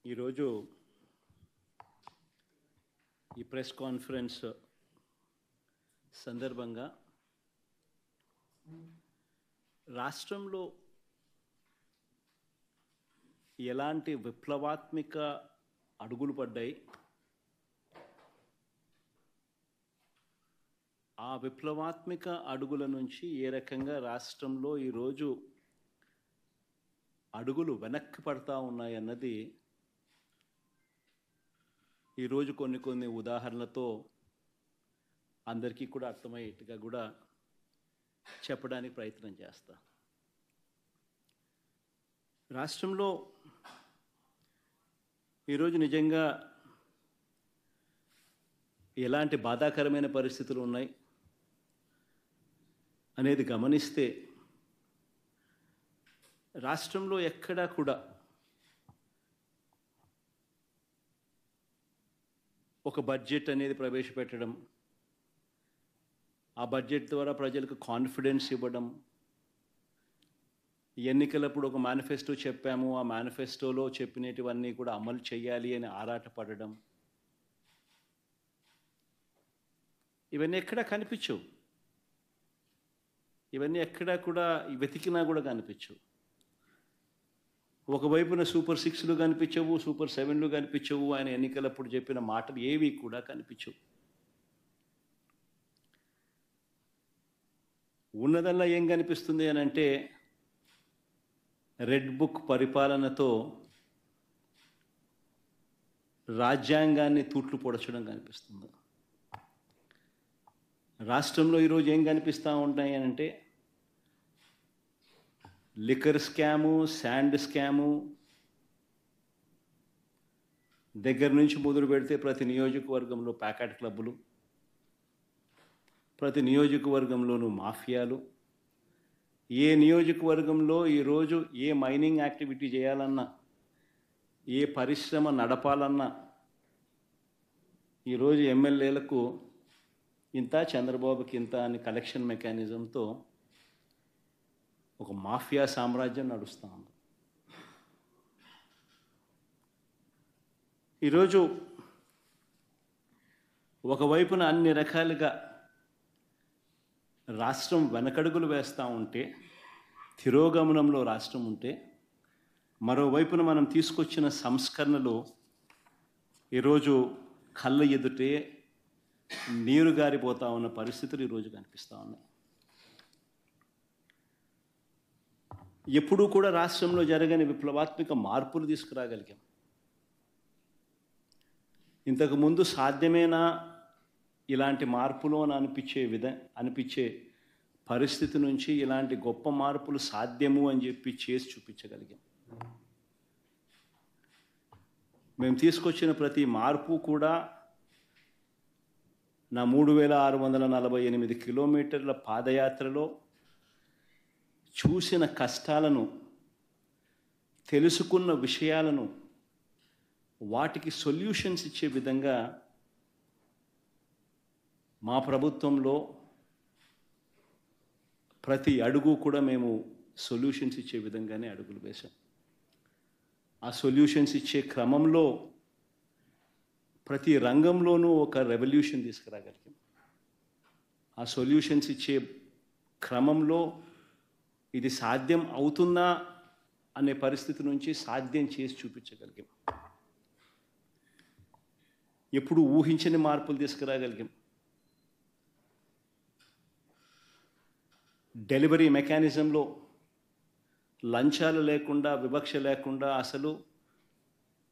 ఈరోజు ఈ press conference సందర్భంగా రాష్ట్రంలో ఎలాంటి విప్లవాత్మక అడుగులు పడ్డాయి, ఆ విప్లవాత్మక అడుగుల నుంచి ఏ రకంగా రాష్ట్రంలో ఈరోజు అడుగులు వెనక్కి పడతా ఉన్నాయన్నది ఈరోజు కొన్ని ఉదాహరణలతో అందరికీ కూడా అర్థమయ్యేట్టుగా కూడా చెప్పడానికి ప్రయత్నం చేస్తా. రాష్ట్రంలో ఈరోజు నిజంగా ఎలాంటి బాధాకరమైన పరిస్థితులు ఉన్నాయి అనేది గమనిస్తే రాష్ట్రంలో ఎక్కడా కూడా ఒక బడ్జెట్ అనేది ప్రవేశపెట్టడం, ఆ బడ్జెట్ ద్వారా ప్రజలకు కాన్ఫిడెన్స్ ఇవ్వడం, ఎన్నికలప్పుడు ఒక మేనిఫెస్టో చెప్పాము, ఆ మేనిఫెస్టోలో చెప్పినటువన్నీ కూడా అమలు చేయాలి అని ఆరాటపడడం, ఇవన్నీ ఎక్కడా కనిపించవు. ఇవన్నీ ఎక్కడా కూడా వెతికినా కూడా కనిపించవు. ఒకవైపున సూపర్ 6లు కనిపించవు, సూపర్ 7లు కనిపించవు, ఆయన ఎన్నికలప్పుడు చెప్పిన మాటలు ఏవి కూడా కనిపించవు. ఉన్నదల్లా ఏం కనిపిస్తుంది అని అంటే రెడ్ బుక్ పరిపాలనతో రాజ్యాంగాన్ని తూట్లు పొడచడం కనిపిస్తుంది. రాష్ట్రంలో ఈరోజు ఏం కనిపిస్తూ ఉంటాయి అని అంటే లిక్కర్ స్కాము, శాండ్ స్కాము దగ్గర నుంచి మొదలు పెడితే ప్రతి నియోజకవర్గంలో ప్యాకెట్ క్లబ్బులు, ప్రతి నియోజకవర్గంలోనూ మాఫియాలు, ఏ నియోజకవర్గంలో ఈరోజు ఏ మైనింగ్ యాక్టివిటీ చేయాలన్నా, ఏ పరిశ్రమ నడపాలన్నా ఈరోజు ఎమ్మెల్యేలకు ఇంత, చంద్రబాబుకి ఇంత అని కలెక్షన్ మెకానిజంతో ఒక మాఫియా సామ్రాజ్యం నడుస్తూ ఉంది. ఈరోజు ఒకవైపున అన్ని రకాలుగా రాష్ట్రం వెనకడుగులు వేస్తూ ఉంటే, తిరోగమనంలో రాష్ట్రం ఉంటే, మరోవైపున మనం తీసుకొచ్చిన సంస్కరణలు ఈరోజు కళ్ళ ఎదుటే నీరు గారిపోతూ ఉన్న పరిస్థితులు ఈరోజు కనిపిస్తూ ఉన్నాయి. ఎప్పుడూ కూడా రాష్ట్రంలో జరగని విప్లవాత్మక మార్పులు తీసుకురాగలిగాం. ఇంతకుముందు సాధ్యమేనా ఇలాంటి మార్పులు అని అనిపించే పరిస్థితి నుంచి ఇలాంటి గొప్ప మార్పులు సాధ్యము అని చెప్పి చేసి చూపించగలిగాం. మేము తీసుకొచ్చిన ప్రతి మార్పు కూడా నా 3648 కిలోమీటర్ల పాదయాత్రలో చూసిన కష్టాలను, తెలుసుకున్న విషయాలను, వాటికి సొల్యూషన్స్ ఇచ్చే విధంగా మా ప్రభుత్వంలో ప్రతి అడుగు కూడా మేము సొల్యూషన్స్ ఇచ్చే విధంగానే అడుగులు వేశాం. ఆ సొల్యూషన్స్ ఇచ్చే క్రమంలో ప్రతి రంగంలోనూ ఒక రెవల్యూషన్ తీసుకురాగలిగాం. ఆ సొల్యూషన్స్ ఇచ్చే క్రమంలో ఇది సాధ్యం అవుతుందా అనే పరిస్థితి నుంచి సాధ్యం చేసి చూపించగలిగాం. ఎప్పుడు ఊహించని మార్పులు తీసుకురాగలిగాం. డెలివరీ మెకానిజంలో లంచాలు లేకుండా, వివక్ష లేకుండా అసలు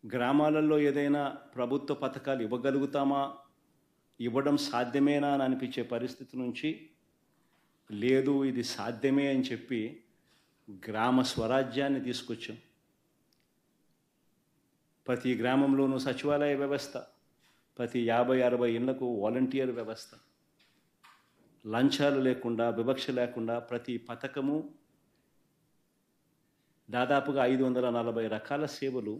గ్రామాలలో ఏదైనా ప్రభుత్వ పథకాలు ఇవ్వగలుగుతామా, ఇవ్వడం సాధ్యమేనా అని అనిపించే పరిస్థితి నుంచి లేదు, ఇది సాధ్యమే అని చెప్పి గ్రామ స్వరాజ్యాన్ని తీసుకొచ్చాం. ప్రతి గ్రామంలోనూ సచివాలయ వ్యవస్థ, ప్రతి 50-60 ఇళ్లకు వాలంటీర్ వ్యవస్థ, లంచాలు లేకుండా, వివక్ష లేకుండా ప్రతి పథకము, దాదాపుగా 540 రకాల సేవలు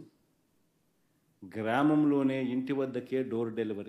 గ్రామంలోనే ఇంటి వద్దకే డోర్ డెలివరీ.